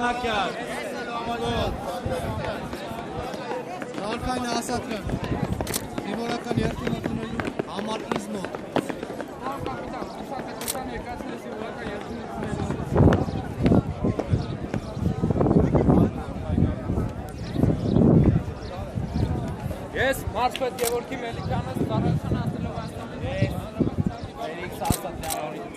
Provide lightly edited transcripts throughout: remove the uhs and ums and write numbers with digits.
Մանակյան։ Նարկայնը ասատրան, զինվորական երդումը տունելու համար իզմոտ։ Ես մարզպետ Գևորգի Մելիքյանս ծառայության հասնելով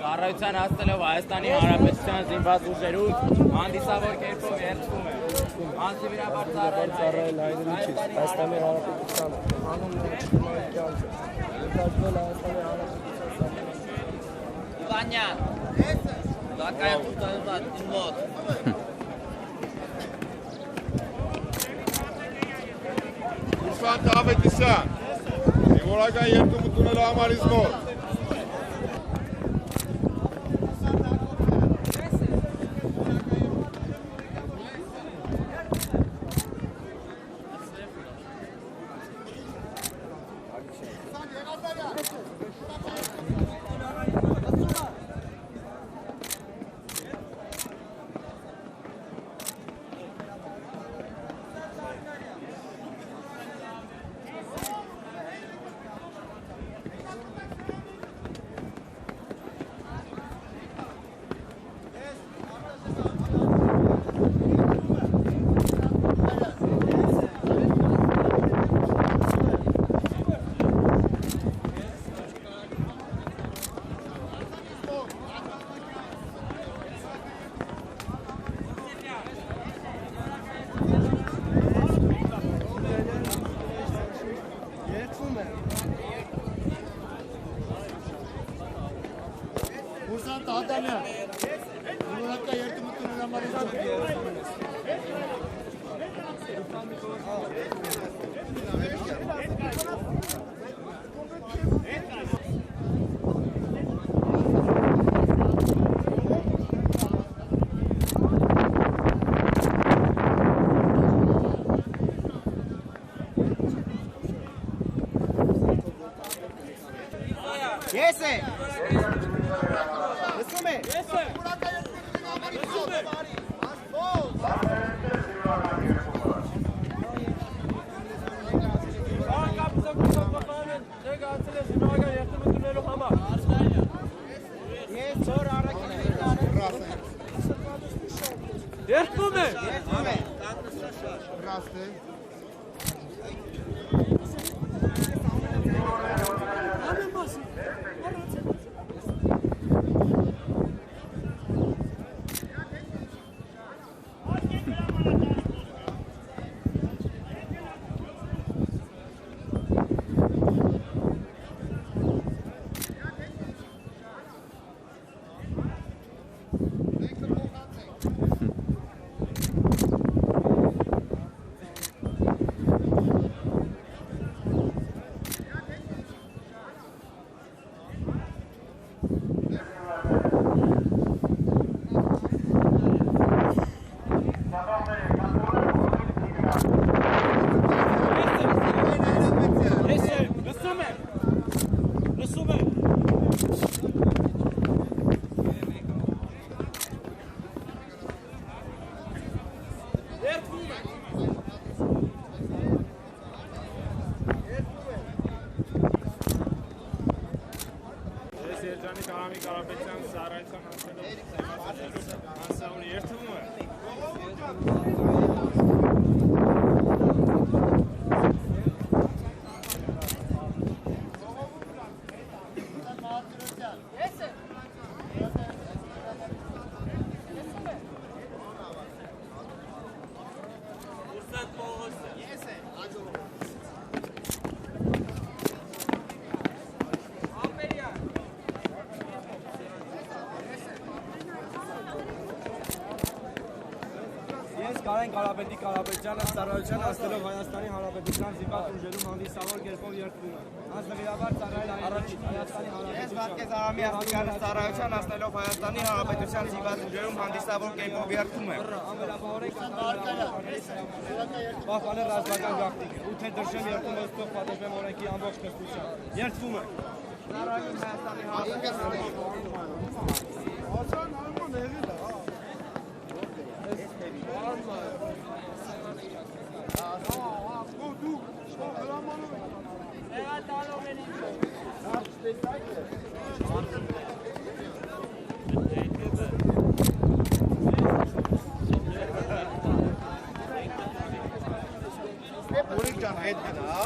Ծառայության հասնելով Հայաստանի Հանրապետության զինված ուժերում հանդիսավոր կերպով երդվում է։ Անձնվիրաբար ծառայել հայրենիքից Հայաստանի Հանրապետությանը, հանուն ներկայացնել Հայաստանի Հանրապետության Իվանյան։ Դակայում տանված մոտ։ Ռուսլան Թավետիսյան, զինվորական երդումը տունելու համար իզմոտ։ Ռուսլան Թադանյան, զինվորական երդումը տունելու համար իզմոտ։ Ես է։ Լսում է։ Ես է։ Երդվում է։ Ռաստ է։ Երջանի Կարամի Կարապետյան ծառայության հասնելով երդվում է։ Կարեն Կարապետի Կարապետյանը ծառայության հասնելով Հայաստանի Հանրապետության զինված ուժերում հանդիսավոր կերպով երդվում է։ Անձնվիրաբար ծառայել Հայաստանի Հանրապետության։ Ես Վարդգես Արամի Աստղյանը ծառայության հասնելով Հայաստանի Հանրապետության զինված ուժերում հանդիսավոր կերպով երդվում է։ Պահպանել ռազմական գաղտնիքը, ու թե դրժեմ երդումը ստող պատժեմ օրենքի ամբողջ կրթության։ Երդվում է։ Ծառայում Հայաստանի Հանրապետության Ուրիշ ջան, հետ գնա։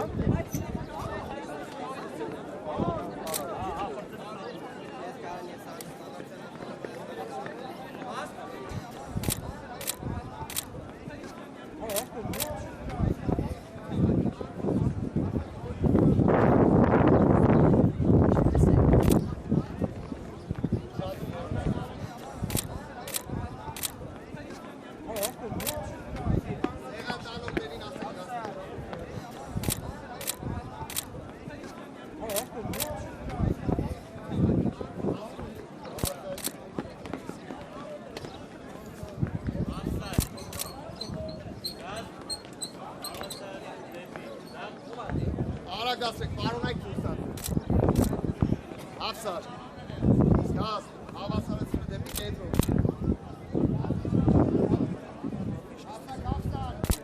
Արագացեք, պարոնայք դուրսան։ Հապսար, սկազ, հավասարեցինը դեպի կետրոն։ Հապսակ, հապսակ։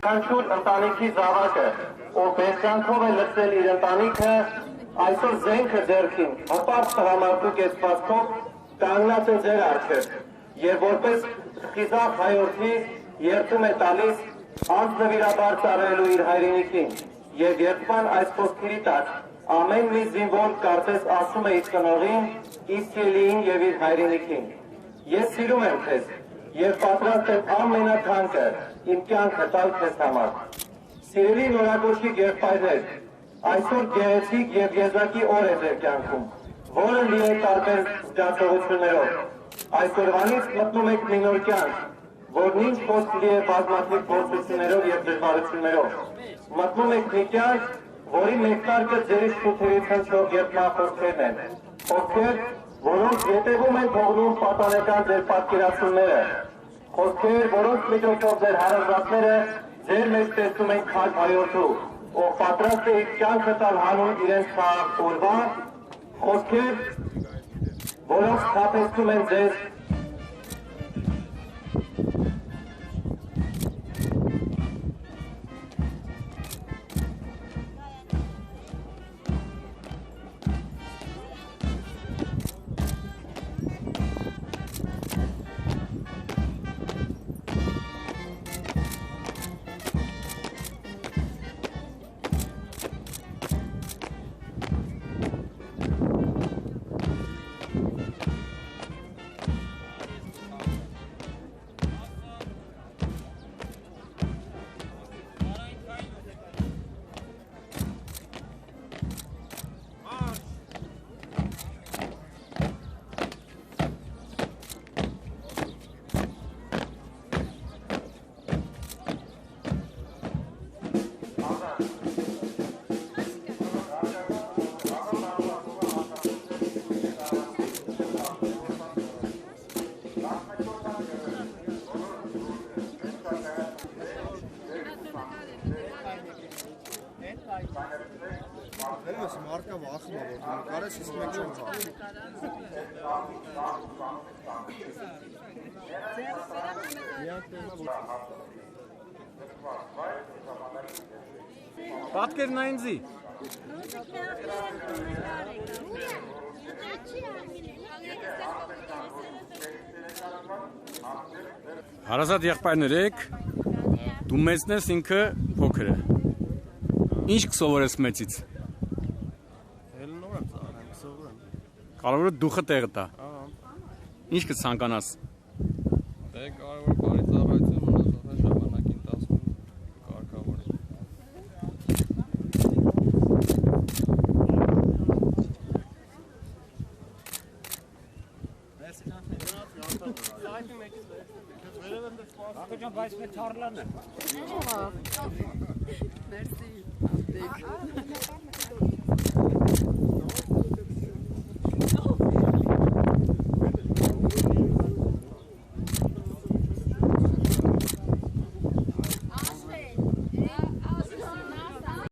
Կանչուր ընտանիքի զավակը, ով բերքանքով է լծել իր ընտանիքը, այսօր զենքը ձեռքին, հպարտ տղամարդու կեցվածքով կանգնած է ձեր առջև եւ որպես խիզախ հայորդի երդում է տալիս անձնվիրաբար ծառայելու իր հայրենիքին եւ երդման այս խոսքերի տակ Ամեն մի զինվոր կարծես ասում է իր կնողին, իր քելիին եւ իր հայրենիքին։ Ես սիրում եմ քեզ եւ պատրաստ եմ ամենաթանկը իմ կյանքը տալ քեզ համար։ Սիրելի նորակոչիկ եղբայրներ, այսօր գեղեցիկ եւ եզակի օր է ձեր կյանքում, որը լի է տարբեր զգացողություններով։ Այսօրվանից մտնում եք մի նոր կյանք, որն ինչ խոսք լի է բազմաթիվ փորձություններով եւ դժվարություններով։ Մտնում եք մի կյանք, որի մեկնարկը ձեր շփոթերից հնչող եւ նախորդներն են։ Խոսքեր, որոնց ետևում են թողնում պատանեկան ձեր պատկերացումները։ Խոսքեր, որոնց միջոցով ձեր հարազատները ձեր մեջ տեսնում են քաջ հայորդու, ով պատրաստ է իր կյանքը տալ հանուն իրենց խաղաղ օրվա։ Խոսքեր, որոնց թափեցնում են ձեզ Marka vahma var. Kara sisteme çok var. Պատկերն այնձի։ Հարազատ եղբայրներ եք, դու մեծն ես, ինքը փոքր է։ Ինչ կսովորես մեծից։ Կարևորը դուխը տեղը տա։ Ինչ կցանկանաս։ Դե կարևոր բարի ծառայություն մնացած ժամանակի ընթացքում կարգավորել։ Ակոջան, բայց մեր թարլան է։